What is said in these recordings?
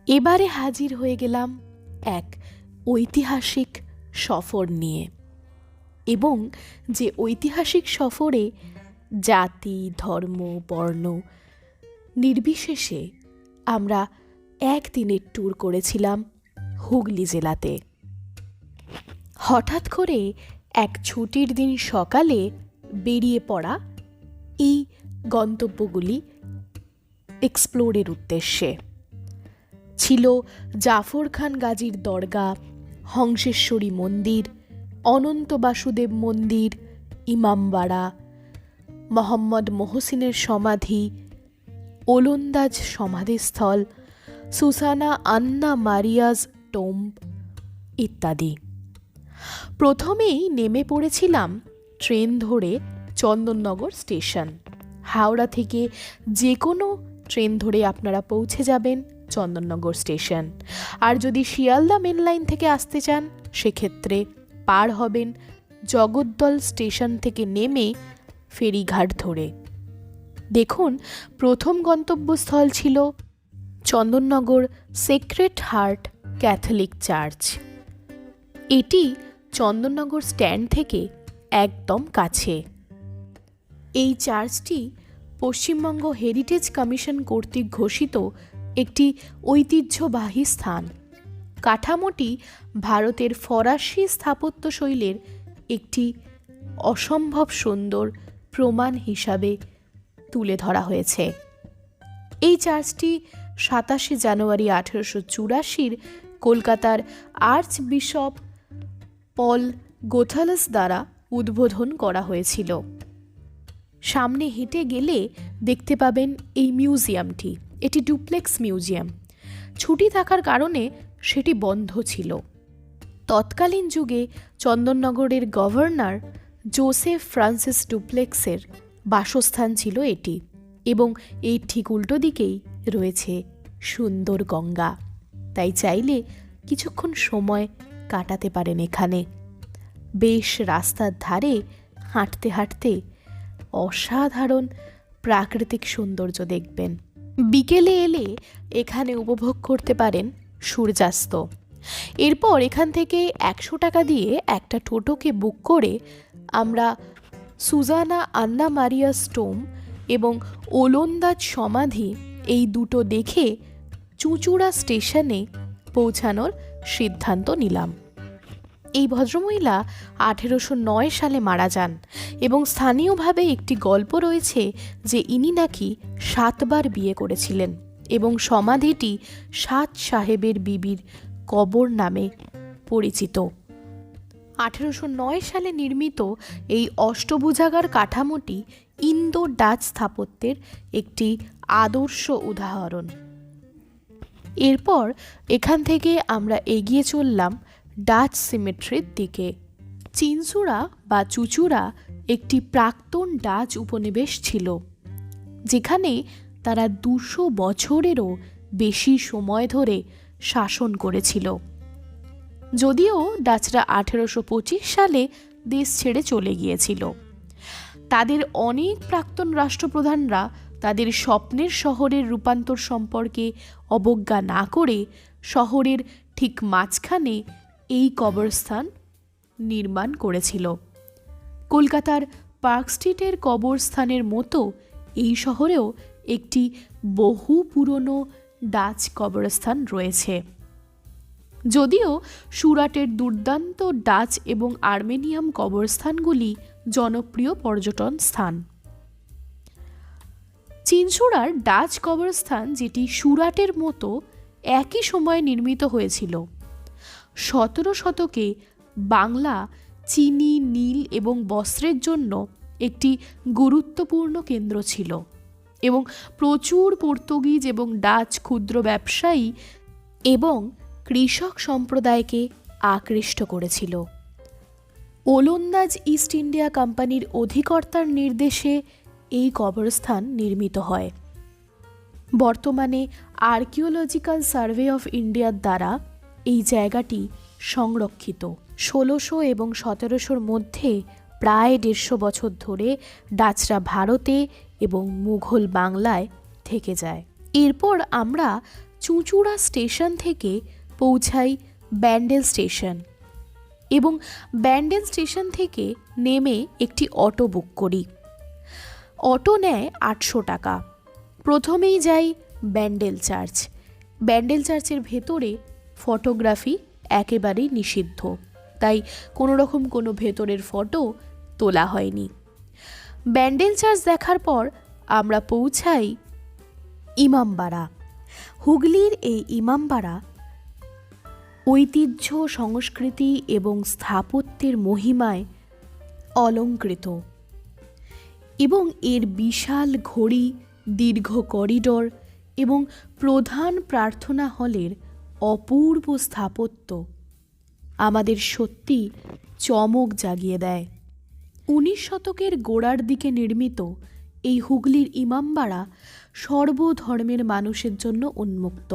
এবারে হাজির হয়ে গেলাম এক ঐতিহাসিক সফর নিয়ে, এবং যে ঐতিহাসিক সফরে জাতি, ধর্ম, বর্ণ নির্বিশেষে আমরা একদিনের ট্যুর করেছিলাম হুগলি জেলাতে। হঠাৎ করে এক ছুটির দিন সকালে বেরিয়ে পড়া এই গন্তব্যগুলি এক্সপ্লোরের উদ্দেশ্যে ছিল জাফর খান গাজীর দরগা, হংসেশ্বরী মন্দির, অনন্ত বাসুদেব মন্দির, ইমামবাড়া, মোহাম্মদ মহসিনের সমাধি, ওলন্দাজ সমাধিস্থল, সুসানা আন্না মারিয়াজ টোম্ব ইত্যাদি। প্রথমেই নেমে পড়েছিলাম ট্রেন ধরে চন্দননগর স্টেশন। হাওড়া থেকে যে কোনো ট্রেন ধরে আপনারা পৌঁছে যাবেন চন্দননগর স্টেশন। আর যদি শিয়ালদা মেন লাইন থেকে আসতে চান সেক্ষেত্রে পার হবেন জগদ্দল স্টেশন থেকে নেমে ফেরিঘাট ধরে। দেখুন, প্রথম গন্তব্যস্থল ছিল Chandannagar sacred heart Catholic church. এটি চন্দননগর স্ট্যান্ড থেকে একদম কাছে। এই চার্চটি পশ্চিমবঙ্গ হেরিটেজ কমিশন কর্তৃক ঘোষিত একটি ঐতিহ্যবাহী স্থান। কাঠামোটি ভারতের ফরাসি স্থাপত্য শৈলীর একটি অসম্ভব সুন্দর প্রমাণ হিসাবে তুলে ধরা হয়েছে। এই চার্চটি 27 জানুয়ারি 1884 কলকাতার আর্চ বিশপ পল গোথালস দ্বারা উদ্বোধন করা হয়েছিল। সামনে হেঁটে গেলে দেখতে পাবেন এই মিউজিয়ামটি। এটি ডুপ্লেক্স মিউজিয়াম। ছুটি থাকার কারণে সেটি বন্ধ ছিল। তৎকালীন যুগে চন্দননগরের গভর্নর জোসেফ ফ্রান্সিস ডুপ্লেক্সের বাসস্থান ছিল এটি, এবং এই ঠিক উল্টো দিকেই রয়েছে সুন্দর গঙ্গা। তাই চাইলে কিছুক্ষণ সময় কাটাতে পারেন এখানে। বেশ রাস্তার ধারে হাঁটতে হাঁটতে অসাধারণ প্রাকৃতিক সৌন্দর্য দেখবেন। বিকেলে এলে এখানে উপভোগ করতে পারেন সূর্যাস্ত। এরপর এখান থেকে 100 টাকা দিয়ে একটা টোটোকে বুক করে আমরা সুজানা আন্না মারিয়াস টোম্ব এবং ওলন্দাজ সমাধি এই দুটো দেখে চুঁচুড়া স্টেশনে পৌঁছানোর সিদ্ধান্ত নিলাম। এই ভদ্রমহিলা 1809 সালে মারা যান, এবং স্থানীয়ভাবে একটি গল্প রয়েছে যে ইনি নাকি 7 বার বিয়ে করেছিলেন, এবং সমাধিটি 7 সাহেবের বিবির কবর নামে পরিচিত। 1809 সালে নির্মিত এই অষ্টভুজাকার কাঠামোটি ইন্দো ডাচ স্থাপত্যের একটি আদর্শ উদাহরণ। এরপর এখান থেকে আমরা এগিয়ে চললাম ডাচ সিমেট্রির দিকে। চিনচুড়া বা চুচুড়া একটি প্রাক্তন ডাচ উপনিবেশ ছিল, যেখানে তারা 200 বছরেরও বেশি সময় ধরে শাসন করেছিল। যদিও ডাচরা 1825 সালে দেশ ছেড়ে চলে গিয়েছিল। তাদের অনেক প্রাক্তন রাষ্ট্রপ্রধানরা তাদের স্বপ্নের শহরের রূপান্তর সম্পর্কে অবজ্ঞা না করে শহরের ঠিক মাঝখানে এই কবরস্থান নির্মাণ করেছিল। কলকাতার পার্ক স্ট্রিটের কবরস্থানের মতো এই শহরেও একটি বহু পুরনো ডাচ কবরস্থান রয়েছে। যদিও সুরাটের দুর্দান্ত ডাচ এবং আর্মেনিয়াম কবরস্থানগুলি জনপ্রিয় পর্যটন স্থান। চিনচুড়ার ডাচ কবরস্থান, যেটি সুরাটের মতো একই সময়ে নির্মিত হয়েছিল, 17 শতকে বাংলা চিনি, নীল এবং বস্ত্রের জন্য একটি গুরুত্বপূর্ণ কেন্দ্র ছিল, এবং প্রচুর পর্তুগিজ এবং ডাচ ক্ষুদ্র ব্যবসায়ী এবং কৃষক সম্প্রদায়কে আকৃষ্ট করেছিল। ওলন্দাজ ইস্ট ইন্ডিয়া কোম্পানির অধিকর্তার নির্দেশে এই কবরস্থান নির্মিত হয়। বর্তমানে আর্কিওলজিক্যাল সার্ভে অফ ইন্ডিয়ার দ্বারা এই জায়গাটি সংরক্ষিত। 1600 এবং 1700-র মধ্যে প্রায় 150 বছর ধরে ডাচরা ভারতে এবং মুঘল বাংলায় থেকে যায়। এরপর আমরা চুঁচুড়া স্টেশন থেকে পৌঁছাই ব্যান্ডেল স্টেশন এবং ব্যান্ডেল স্টেশন থেকে নেমে একটি অটো বুক করি। অটো নেয় 800 টাকা। প্রথমেই যাই ব্যান্ডেল চার্চ। ব্যান্ডেল চার্চের ভেতরে ফটোগ্রাফি একেবারেই নিষিদ্ধ, তাই কোনো রকম কোনো ভেতরের ফটো তোলা হয়নি। ব্যান্ডেল চার্চ দেখার পর আমরা পৌঁছাই ইমামবাড়া। হুগলির এই ইমামবাড়া ঐতিহ্য, সংস্কৃতি এবং স্থাপত্যের মহিমায় অলংকৃত এবং এর বিশাল ঘড়ি, দীর্ঘ করিডর এবং প্রধান প্রার্থনা হলের অপূর্ব স্থাপত্য আমাদের সত্যি চমক জাগিয়ে দেয়। 19 শতকের গোড়ার দিকে নির্মিত এই হুগলির ইমামবাড়া সর্বধর্মের মানুষের জন্য উন্মুক্ত।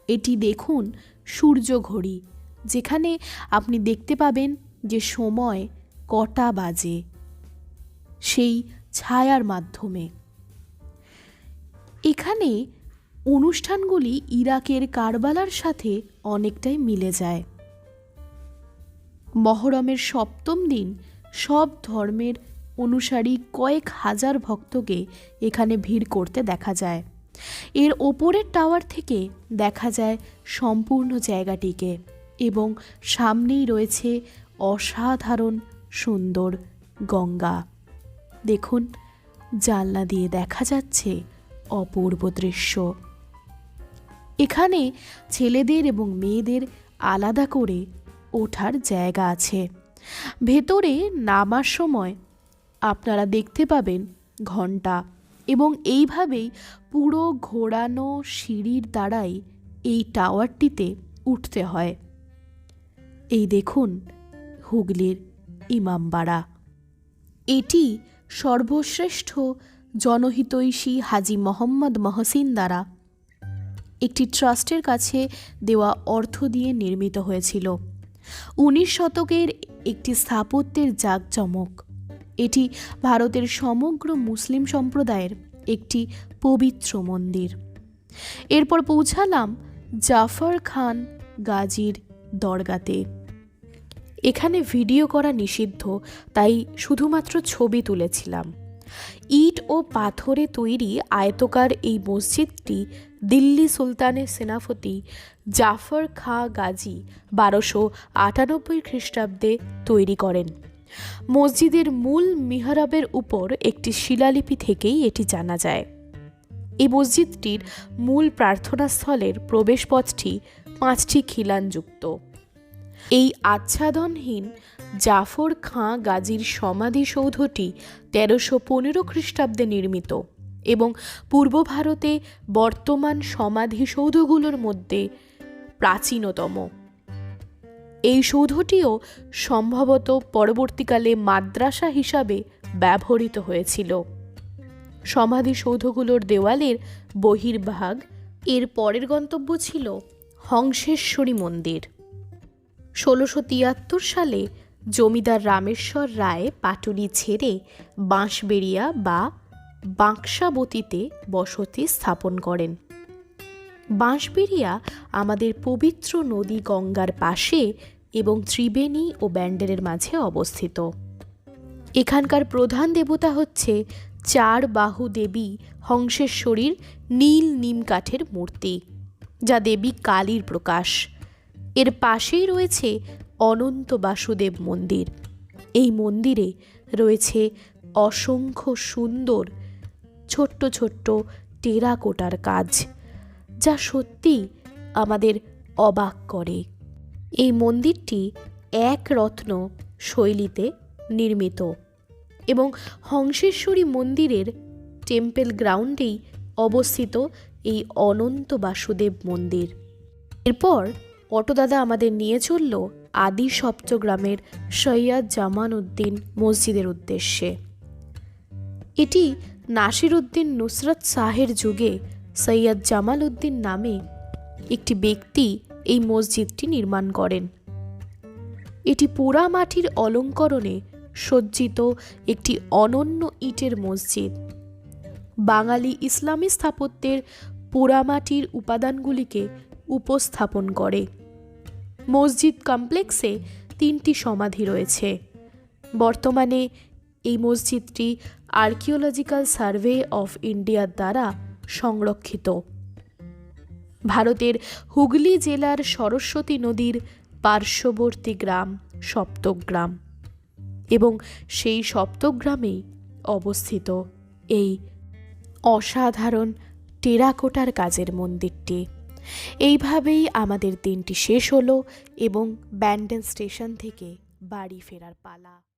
এটি দেখুন সূর্য ঘড়ি, যেখানে আপনি দেখতে পাবেন যে সময় কটা বাজে সেই ছায়ার মাধ্যমে। এখানে অনুষ্ঠানগুলি ইরাকের কারবালার সাথে অনেকটাই মিলে যায়। মহরমের 7ম দিন সব ধর্মের অনুসারী কয়েক হাজার ভক্তকে এখানে ভিড় করতে দেখা যায়। এর ওপরের টাওয়ার থেকে দেখা যায় সম্পূর্ণ জায়গাটিকে এবং সামনেই রয়েছে অসাধারণ সুন্দর গঙ্গা। দেখুন, জানলা দিয়ে দেখা যাচ্ছে অপূর্ব দৃশ্য। এখানে ছেলেদের এবং মেয়েদের আলাদা করে ওঠার জায়গা আছে। ভেতরে নামার সময় আপনারা দেখতে পাবেন ঘণ্টা এবং এইভাবেই পুরো ঘোরানো সিঁড়ির দ্বারাই এই টাওয়ারটিতে উঠতে হয়। এই দেখুন হুগলির ইমামবাড়া। এটি সর্বশ্রেষ্ঠ জনহিতৈষী হাজী মোহাম্মদ মহসিন দ্বারা একটি ট্রাস্টের কাছে দেওয়া অর্থ দিয়ে নির্মিত হয়েছিল। 19 শতকের একটি স্থাপত্যের জাঁকজমক। এটি ভারতের সমগ্র মুসলিম সম্প্রদায়ের একটি পবিত্র মন্দির। এরপর পৌঁছালাম জাফর খান গাজীর দরগাতে। এখানে ভিডিও করা নিষিদ্ধ, তাই শুধুমাত্র ছবি তুলেছিলাম। ইট ও পাথরে তৈরি আয়তকার এই মসজিদটি দিল্লি সুলতানের সেনাপতি জাফর খাঁ গাজী 1298 খ্রিস্টাব্দে তৈরি করেন। মসজিদের মূল মিহরাবের উপর একটি শিলালিপি থেকেই এটি জানা যায়। এই মসজিদটির মূল প্রার্থনাস্থলের প্রবেশপথটি 5টি খিলানযুক্ত। এই আচ্ছাদনহীন জাফর খাঁ গাজীর সমাধিসৌধটি 1315 খ্রিস্টাব্দে নির্মিত এবং পূর্ব ভারতে বর্তমান সমাধিসৌধগুলোর মধ্যে প্রাচীনতম। এই সৌধটিও সম্ভবত পরবর্তীকালে মাদ্রাসা হিসাবে ব্যবহৃত হয়েছিল। সমাধিসৌধগুলোর দেওয়ালের বহির্ভাগ। এর পরের গন্তব্য ছিল হংসেশ্বরী মন্দির। 1673 সালে জমিদার রামেশ্বর রায় পাটুলি ছেড়ে বাঁশবেড়িয়া বা বাঁকসাবতীতে বসতি স্থাপন করেন। বাঁশবেড়িয়া আমাদের পবিত্র নদী গঙ্গার পাশে এবং ত্রিবেণী ও ব্যান্ডেলের মাঝে অবস্থিত। এখানকার প্রধান দেবতা হচ্ছে 4 বাহু দেবী হংসেশ্বরীর নীল নিম কাঠের মূর্তি, যা দেবী কালীর প্রকাশ। এর পাশেই রয়েছে অনন্ত বাসুদেব মন্দির। এই মন্দিরে রয়েছে অসংখ্য সুন্দর ছোট্ট ছোট্ট টেরাকোটার কাজ, যা সত্যি আমাদের অবাক করে। এই মন্দিরটি এক রত্ন শৈলীতে নির্মিত এবং হংসেশ্বরী মন্দিরের টেম্পল গ্রাউন্ডেই অবস্থিত এই অনন্ত বাসুদেব মন্দির। এরপর অটোদাদা আমাদের নিয়ে চলল আদি সপ্তগ্রামের সৈয়দ জামান উদ্দিন মসজিদের উদ্দেশ্যে। এটি নাসির উদ্দিন নুসরত শাহের যুগে সৈয়দ জামাল উদ্দিন নামে একটি ব্যক্তি এই মসজিদটি নির্মাণ করেন। এটি পোড়া মাটির অলঙ্করণে সজ্জিত একটি অনন্য ইটের মসজিদ। বাঙালি ইসলামী স্থাপত্যের পোড়ামাটির উপাদানগুলিকে উপস্থাপন করে। মসজিদ কমপ্লেক্সে 3টি সমাধি রয়েছে। বর্তমানে এই মসজিদটি আর্কিওলজিক্যাল সার্ভে অফ ইন্ডিয়ার দ্বারা সংরক্ষিত। ভারতের হুগলি জেলার সরস্বতী নদীর পার্শ্ববর্তী গ্রাম সপ্তগ্রাম, এবং সেই সপ্তগ্রামেই অবস্থিত এই অসাধারণ টেরাকোটার কাজের মন্দিরটি। এইভাবেই আমাদের দিনটি শেষ হলো এবং ব্যান্ডেল স্টেশন থেকে বাড়ি ফেরার পালা।